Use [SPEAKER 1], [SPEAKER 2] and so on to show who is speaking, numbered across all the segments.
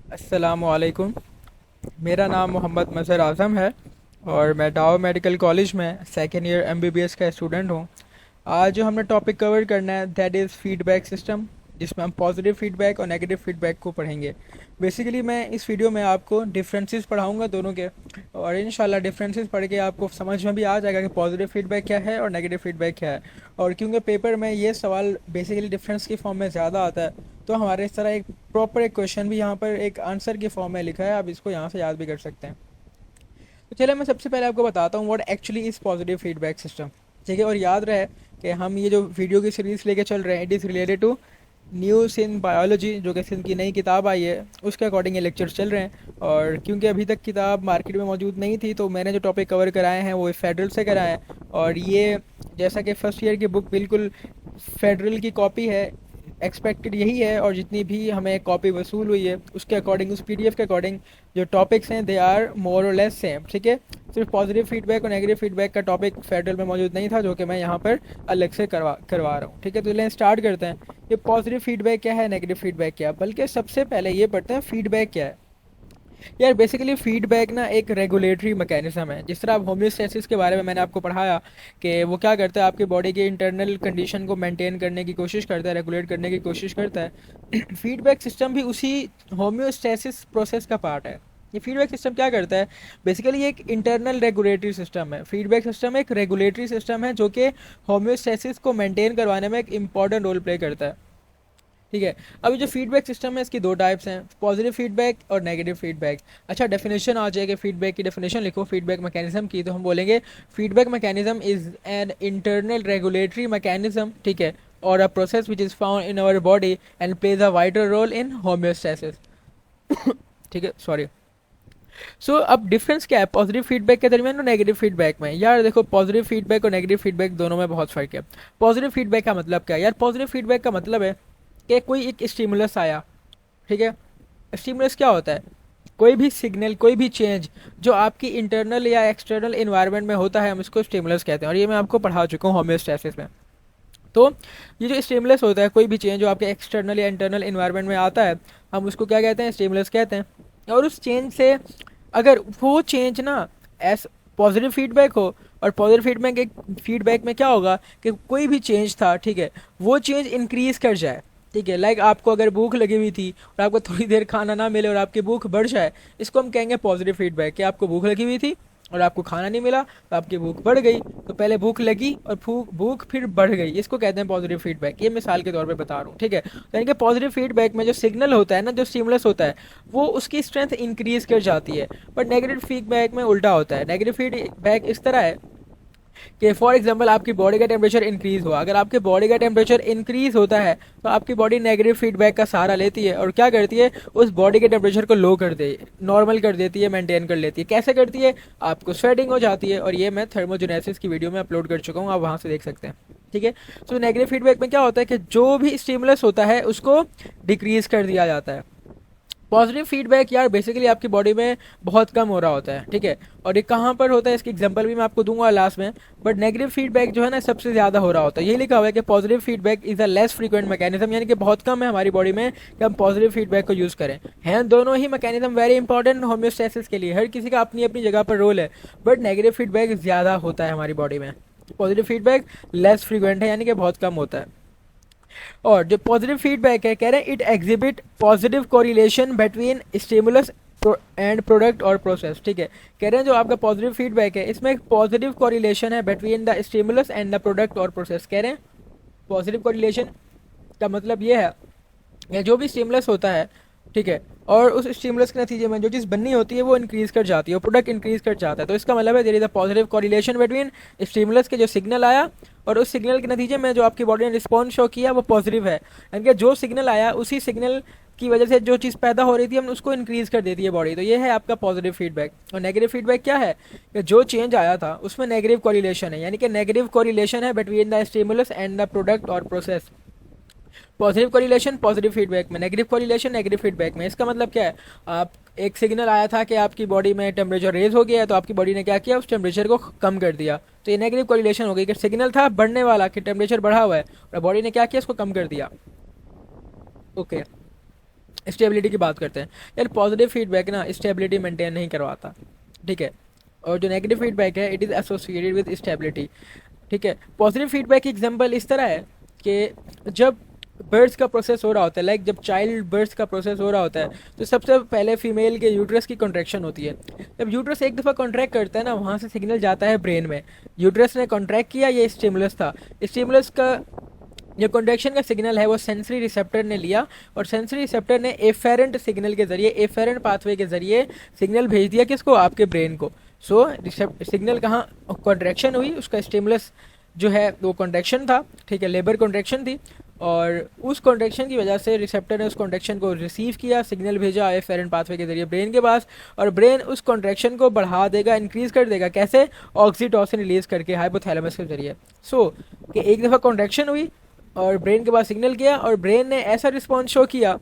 [SPEAKER 1] अस्सलामुअलैकुम। मेरा नाम मोहम्मद मज़हर आज़म है और मैं डाव मेडिकल कॉलेज में सेकेंड ईयर एमबीबीएस का स्टूडेंट हूँ। आज जो हमने टॉपिक कवर करना है दैट इज़ फीडबैक सिस्टम, जिसमें हम पॉजिटिव फीडबैक और नेगेटिव फीडबैक को पढ़ेंगे। बेसिकली मैं इस वीडियो में आपको डिफरेंसेस पढ़ाऊंगा दोनों के, और इंशाल्लाह डिफरेंसेस पढ़ के आपको समझ में भी आ जाएगा कि पॉजिटिव फीडबैक क्या है और नेगेटिव फीडबैक क्या है। और क्योंकि पेपर में ये सवाल बेसिकली डिफरेंस की फॉर्म में ज़्यादा आता है, तो हमारे इस तरह एक प्रॉपर एक क्वेश्चन भी यहाँ पर एक आंसर की फॉर्म में लिखा है, आप इसको यहाँ से याद भी कर सकते हैं। तो चलिए मैं सबसे पहले आपको बताता हूँ what actually is positive feedback system. ठीक है, और याद रहे कि हम ये जो वीडियो की सीरीज़ लेके चल रहे हैं it is related to news in biology, जो कि सिंध की नई किताब आई है उसके अकॉर्डिंग ये लेक्चर्स चल रहे हैं। और क्योंकि अभी तक किताब मार्केट में मौजूद नहीं थी, तो मैंने जो टॉपिक कवर कराए हैं वो फेडरल से कराए हैं। और ये जैसा कि फर्स्ट ईयर की बुक बिल्कुल फेडरल की कॉपी है, एक्सपेक्टेड यही है, और जितनी भी हमें कॉपी वसूल हुई है उसके अकॉर्डिंग, उस पीडीएफ के अकॉर्डिंग जो टॉपिक्स हैं दे आर मोर और लेस सेम। ठीक है, सिर्फ पॉजिटिव फीडबैक और नेगेटिव फीडबैक का टॉपिक फेडरल में मौजूद नहीं था, जो कि मैं यहाँ पर अलग से करवा रहा हूँ। ठीक है, तो चलिए स्टार्ट करते हैं। ये पॉजिटिव फीडबैक क्या है, नेगेटिव फीडबैक क्या है, बल्कि सबसे पहले ये पढ़ते हैं फीडबैक क्या है। यार बेसिकली फीडबैक ना एक रेगुलेटरी मैकेनिज्म है। जिस तरह आप होम्योस्टेसिस के बारे में मैंने आपको पढ़ाया कि वो क्या करता है, आपके बॉडी के इंटरनल कंडीशन को मेंटेन करने की कोशिश करता है, रेगुलेट करने की कोशिश करता है। फीडबैक सिस्टम भी उसी होम्योस्टेसिस प्रोसेस का पार्ट है। ये फीडबैक सिस्टम क्या करता है, बेसिकली ये एक इंटरनल रेगुलेटरी सिस्टम है। फीडबैक सिस्टम एक रेगुलेटरी सिस्टम है जो कि होम्योस्टेसिस को मेंटेन करवाने में एक इंपॉर्टेंट रोल प्ले करता है। ठीक है, अभी जो फीडबैक सिस्टम है इसकी दो टाइप्स हैं, पॉजिटिव फीडबैक और नेगेटिव फीडबैक। अच्छा, डेफिनेशन आ जाएगी, फीडबैक की डेफिनेशन लिखो फीडबैक मैकेनिज्म की, तो हम बोलेंगे feedback mechanism is an internal regulatory mechanism, ठीक है, और a process which is found in our body and plays a vital role in homeostasis. ठीक है, सॉरी। सो अब डिफरेंस क्या है पॉजिटिव फीडबैक के दरमियान और नेगेटिव फीडबैक में। यार देखो, पॉजिटिव फीडबैक और नेगेटिव फीडबैक दोनों में बहुत फर्क है। पॉजिटिव फीडबैक का मतलब क्या है यार, पॉजिटिव फीडबैक का मतलब है कि कोई एक स्टिमुलस आया। ठीक है, स्टिमुलस क्या होता है, कोई भी सिग्नल, कोई भी चेंज जो आपकी इंटरनल या एक्सटर्नल इन्वायरमेंट में होता है, हम इसको स्टिमुलस कहते हैं, और ये मैं आपको पढ़ा चुका हूँ होम्योस्टेसिस में। तो ये जो स्टिमुलस होता है, कोई भी चेंज जो आपके एक्सटर्नल या इंटरनल इन्वायरमेंट में आता है, हम उसको क्या कहते हैं, स्टिमुलस कहते हैं। और उस चेंज से अगर वो चेंज ना एस पॉजिटिव फीडबैक हो, और पॉजिटिव फीडबैक में क्या होगा कि कोई भी चेंज था, ठीक है, वो चेंज इंक्रीज कर जाए। ठीक है, लाइक आपको अगर भूख लगी हुई थी और आपको थोड़ी देर खाना ना मिले और आपकी भूख बढ़ जाए, इसको हम कहेंगे पॉजिटिव फीडबैक। कि आपको भूख लगी हुई थी और आपको खाना नहीं मिला तो आपकी भूख बढ़ गई, तो पहले भूख लगी और भूख फिर बढ़ गई, इसको कहते हैं पॉजिटिव फीडबैक। ये मिसाल के तौर पे बता रहा हूँ। ठीक है, यानी कि पॉजिटिव फीडबैक में जो सिग्नल होता है ना, जो स्टिमुलस होता है, वो उसकी स्ट्रेंथ इंक्रीज कर जाती है। बट नेगेटिव फीडबैक में उल्टा होता है। नेगेटिव फीडबैक इस तरह है कि फॉर एग्जांपल आपकी बॉडी का टेम्परेचर इंक्रीज हुआ, अगर आपके बॉडी का टेम्परेचर इंक्रीज होता है तो आपकी बॉडी नेगेटिव फीडबैक का सहारा लेती है और क्या करती है, उस बॉडी के टेम्परेचर को लो कर दे, नॉर्मल कर देती है, मेंटेन कर लेती है। कैसे करती है, आपको स्वेटिंग हो जाती है, और ये मैं थर्मोजेनेसिस की वीडियो में अपलोड कर चुका हूँ, आप वहाँ से देख सकते हैं। ठीक है, तो नेगेटिव फीडबैक में क्या होता है कि जो भी स्टिमुलस होता है उसको डिक्रीज कर दिया जाता है। पॉजिटिव फीडबैक यार बेसिकली आपकी बॉडी में बहुत कम हो रहा होता है। ठीक है, और ये कहाँ पर होता है इसकी एग्जांपल भी मैं आपको दूंगा लास्ट में। बट नेगेटिव फीडबैक जो है ना सबसे ज़्यादा हो रहा होता है। यही लिखा हुआ है कि positive feedback is a less frequent mechanism, यानी कि बहुत कम है हमारी बॉडी में कि हम पॉजिटिव फीडबैक को यूज़ करें। हैं दोनों ही मैकेनिज्म वेरी इंपॉर्टेंट होम्योस्टेसिस के लिए, हर किसी का अपनी अपनी जगह पर रोल है, बट नेगेटिव फीडबैक ज़्यादा होता है हमारी बॉडी में, पॉजिटिव फीडबैक लेस फ्रीक्वेंट है, यानी कि बहुत कम होता है। और जो पॉजिटिव फीडबैक है, कह रहे हैं it exhibit positive correlation between stimulus and product और प्रोसेस। ठीक है, कह रहे हैं जो आपका पॉजिटिव फीडबैक है इसमें एक पॉजिटिव कोरिलेशन है between the stimulus and the product और प्रोसेस। कह रहे हैं पॉजिटिव कोरिलेशन का मतलब ये है कि जो भी स्टिमुलस होता है, ठीक है, और उस स्टिमुलस के नतीजे में जो चीज़ बननी होती है वो इंक्रीज कर जाती है, प्रोडक्ट इंक्रीज कर जाता है। तो इसका मतलब है there is a positive correlation between stimulus के जो सिग्नल आया और उस सिग्नल के नतीजे में जो आपकी बॉडी ने रिस्पॉन्स शो किया वो पॉजिटिव है। यानी कि जो सिग्नल आया उसी सिग्नल की वजह से जो चीज़ पैदा हो रही थी हम उसको इंक्रीज कर देती है बॉडी। तो ये है आपका पॉजिटिव फीडबैक। और नेगेटिव फीडबैक क्या है कि जो चेंज आया था उसमें नेगेटिव कोरिलेशन है, यानी कि नेगेटिव कोरिलेशन है between the stimulus and the product और process. Positive correlation positive feedback में, नेगेटिव कोरिलेशन नेगेटिव फीडबैक में। इसका मतलब क्या है, आप एक सिग्नल आया था कि आपकी बॉडी में टेम्परेचर रेज हो गया है, तो आपकी बॉडी ने क्या किया, उस टेम्परेचर को कम कर दिया। तो ये नेगेटिव कोरिलेशन हो गई कि सिग्नल था बढ़ने वाला कि टेम्परेचर बढ़ा हुआ है और बॉडी ने क्या किया, इसको कम कर दिया। ओके, स्टेबिलिटी की बात करते हैं। यार पॉजिटिव फीडबैक ना स्टेबिलिटी मेंटेन नहीं करवाता, ठीक है। और जो नेगेटिव फीडबैक है it is associated with stability, ठीक है। पॉजिटिव फीडबैक की एग्जांपल इस तरह है कि जब बर्थ का प्रोसेस हो रहा होता है, लाइक जब चाइल्ड बर्थ का प्रोसेस हो रहा होता है, तो सबसे पहले फीमेल के यूट्रस की कॉन्ट्रैक्शन होती है। जब यूट्रस एक दफ़ा कॉन्ट्रैक्ट करता है ना, वहाँ से सिग्नल जाता है ब्रेन में। यूट्रस ने कॉन्ट्रैक्ट किया, ये स्टिमुलस था। स्टिमुलस का जो कॉन्ट्रैक्शन का सिग्नल है वो सेंसरी रिसेप्टर ने लिया, और सेंसरी रिसेप्टर ने एफेरेंट सिग्नल के जरिए, एफेरेंट पाथवे के जरिए सिग्नल भेज दिया किसको, आपके ब्रेन को। सो सिग्नल कहाँ कॉन्ट्रैक्शन हुई, उसका स्टिमुलस जो है वो कॉन्ट्रैक्शन था, ठीक है, लेबर कॉन्ट्रैक्शन थी। और उस कॉन्ट्रैक्शन की वजह से रिसेप्टर ने उस कॉन्ट्रैक्शन को रिसीव किया, सिग्नल भेजा एफेरेंट पाथवे के जरिए ब्रेन के पास, और ब्रेन उस कॉन्ट्रैक्शन को बढ़ा देगा, इंक्रीज कर देगा। कैसे? ऑक्सीटोसिन रिलीज करके हाइपोथैलेमस के जरिए। सो कि एक दफ़ा कॉन्ट्रैक्शन हुई और ब्रेन के पास सिग्नल किया, और ब्रेन ने ऐसा रिस्पॉन्स शो किया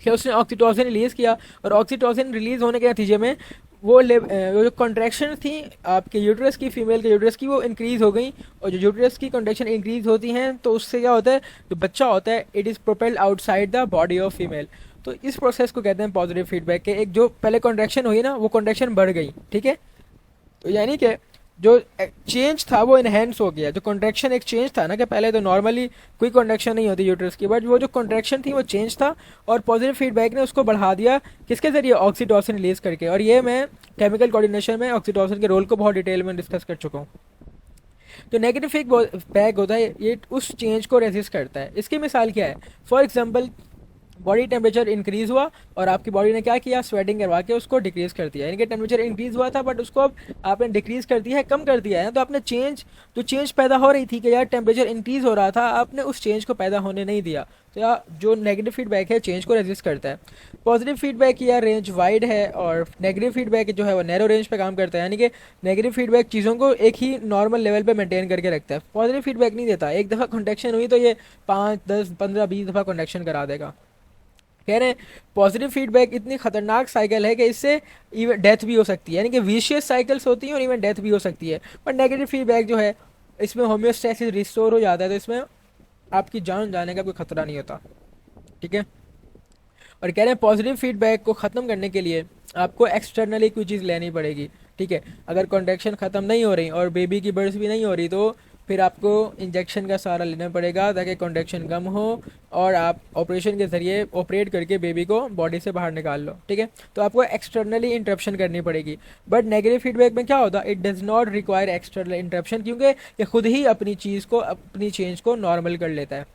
[SPEAKER 1] कि उसने ऑक्सीटोसिन रिलीज़ किया, और ऑक्सीटोसिन रिलीज़ होने के नतीजे में वो जो कॉन्ट्रैक्शन थी आपके यूट्रस की, फीमेल के यूट्रस की, वो इंक्रीज़ हो गई। और जो यूट्रस की कॉन्ट्रैक्शन इंक्रीज़ होती हैं तो उससे क्या होता है, जो बच्चा होता है it is propelled outside the body of female. तो इस प्रोसेस को कहते हैं पॉजिटिव फीडबैक के। एक जो पहले कॉन्ट्रैक्शन हुई ना, वो कॉन्ट्रैक्शन बढ़ गई, ठीक है। तो यानी कि जो चेंज था वो इनहेंस हो गया। जो कॉन्ट्रैक्शन एक चेंज था ना, कि पहले तो नॉर्मली कोई कॉन्ट्रैक्शन नहीं होती यूट्रस की, बट वो जो कॉन्ट्रैक्शन थी वो चेंज था, और पॉजिटिव फीडबैक ने उसको बढ़ा दिया किसके जरिए, ऑक्सीटोसिन रिलीज करके। और ये मैं केमिकल कोऑर्डिनेशन में ऑक्सीटोसिन के रोल को बहुत डिटेल में डिस्कस कर चुका हूँ। जो नेगेटिव फीडबैक होता है ये उस चेंज को रेजिस्ट करता है। इसकी मिसाल क्या है? For example body temperature increase हुआ और आपकी बॉडी ने क्या किया, स्वेटिंग करवा के उसको डिक्रीज़ कर दिया। यानी कि टेम्परेचर इंक्रीज़ हुआ था बट उसको अब आपने डिक्रीज़ कर दिया है, कम कर दिया है। तो आपने जो चेंज पैदा हो रही थी कि यार टेम्परेचर इंक्रीज़ हो रहा था, आपने उस चेंज को पैदा होने नहीं दिया। तो यार जो नेगेटिव फीडबैक है चेंज को रेजिस्ट करता है। पॉजिटिव फीडबैक की यार रेंज वाइड है, और नेगेटिव फीडबैक जो है वो नैरो रेंज पे काम करता है। यानी कि नेगेटिव फीडबैक चीज़ों को एक ही नॉर्मल लेवल पे मेंटेन करके रखता है, पॉजिटिव फीडबैक नहीं देता। एक दफ़ा कॉन्ट्रैक्शन हुई तो ये 5, 10, 15, 20 दफ़ा कॉन्ट्रैक्शन करा देगा। कह रहे हैं पॉजिटिव फीडबैक इतनी खतरनाक साइकिल है कि इससे इवन डेथ भी हो सकती है। यानी कि विशियस साइकिल्स होती हैं और इवन डेथ भी हो सकती है। पर नेगेटिव फीडबैक जो है इसमें होम्योस्टैसिस रिस्टोर हो जाता है, तो इसमें आपकी जान जाने का कोई खतरा नहीं होता, ठीक है। और कह रहे हैं पॉजिटिव फीडबैक को ख़त्म करने के लिए आपको एक्सटर्नली कोई चीज़ लेनी पड़ेगी, ठीक है। अगर कॉन्ट्रैक्शन ख़त्म नहीं हो रही और बेबी की बर्थ भी नहीं हो रही, तो फिर आपको इंजेक्शन का सहारा लेना पड़ेगा ताकि कॉन्ट्रैक्शन कम हो और आप ऑपरेशन के ज़रिए ऑपरेट करके बेबी को बॉडी से बाहर निकाल लो, ठीक है। तो आपको एक्सटर्नली इंटरप्शन करनी पड़ेगी। बट नेगेटिव फीडबैक में क्या होता है, it does not require external interruption, क्योंकि ये खुद ही अपनी चीज़ को, अपनी चेंज को नॉर्मल कर लेता है,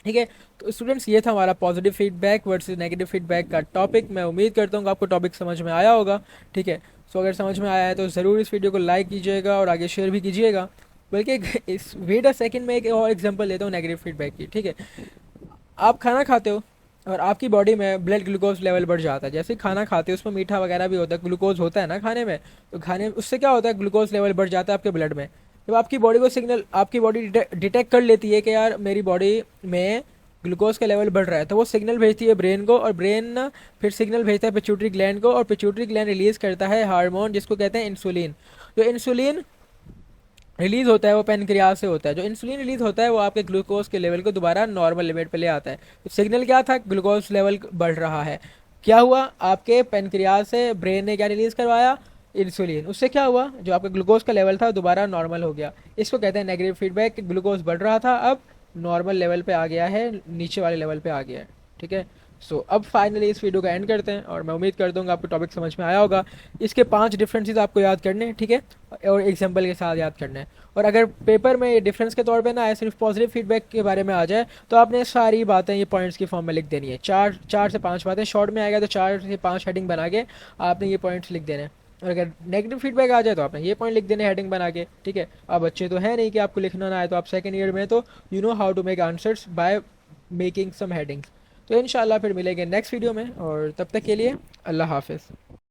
[SPEAKER 1] ठीक है। तो स्टूडेंट्स ये था हमारा positive feedback versus negative feedback का टॉपिक। मैं उम्मीद करता हूँ कि आपको टॉपिक समझ में आया होगा, ठीक है। सो अगर समझ में आया है तो ज़रूर इस वीडियो को लाइक कीजिएगा और आगे शेयर भी कीजिएगा। बल्कि इस वेट अ सेकंड में एक और एग्जांपल लेता हूँ नेगेटिव फीडबैक की, ठीक है। आप खाना खाते हो और आपकी बॉडी में ब्लड ग्लूकोज लेवल बढ़ जाता है। जैसे खाना खाते हो उसमें मीठा वगैरह भी होता है, ग्लूकोज होता है ना खाने में, तो खाने उससे क्या होता है, ग्लूकोज लेवल बढ़ जाता है आपके ब्लड में। जब आपकी बॉडी को सिग्नल, आपकी बॉडी डिटेक्ट कर लेती है कि यार मेरी बॉडी में ग्लूकोज का लेवल बढ़ रहा है, तो वो सिग्नल भेजती है ब्रेन को, और ब्रेन फिर सिग्नल भेजता है पिट्यूटरी ग्लैंड को, और पिट्यूटरी ग्लैंड रिलीज़ करता है हार्मोन जिसको कहते हैं इंसुलिन। जो इंसुलिन रिलीज़ होता है वो पेनक्रियास से होता है। जो इंसुलिन रिलीज़ होता है वो आपके ग्लूकोज के लेवल को दोबारा नॉर्मल लिमिट पे ले आता है। तो सिग्नल क्या था, ग्लूकोज लेवल बढ़ रहा है। क्या हुआ, आपके पेनक्रियास से ब्रेन ने क्या रिलीज़ करवाया, इंसुलिन। उससे क्या हुआ, जो आपका ग्लूकोज का लेवल था दोबारा नॉर्मल हो गया। इसको कहते हैं नेगेटिव फीडबैक। ग्लूकोज बढ़ रहा था, अब नॉर्मल लेवल पे आ गया है, नीचे वाले लेवल पे आ गया है, ठीक है। सो अब फाइनली इस वीडियो का एंड करते हैं, और मैं उम्मीद करता हूँ कि आपको टॉपिक समझ में आया होगा। इसके 5 डिफरेंसेस आपको याद करने हैं, ठीक है, और एग्जांपल के साथ याद करना है। और अगर पेपर में ये डिफरेंस के तौर पे ना आए, सिर्फ पॉजिटिव फीडबैक के बारे में आ जाए, तो आपने सारी बातें ये पॉइंट्स की फॉर्म में लिख देनी है। 4 से 5 बातें शॉर्ट में आएगा, तो 4 से 5 हेडिंग बना के आपने ये पॉइंट्स लिख देने हैं। और अगर नेगेटिव फीडबैक आ जाए तो आपने ये पॉइंट लिख देने हेडिंग बना के, ठीक है। आप बच्चे तो है नहीं कि आपको लिखना ना आए, तो आप सेकंड ईयर में तो you know how to make answers by making some headings. तो इंशाल्लाह फिर मिलेंगे नेक्स्ट वीडियो में, और तब तक के लिए अल्लाह हाफिज़।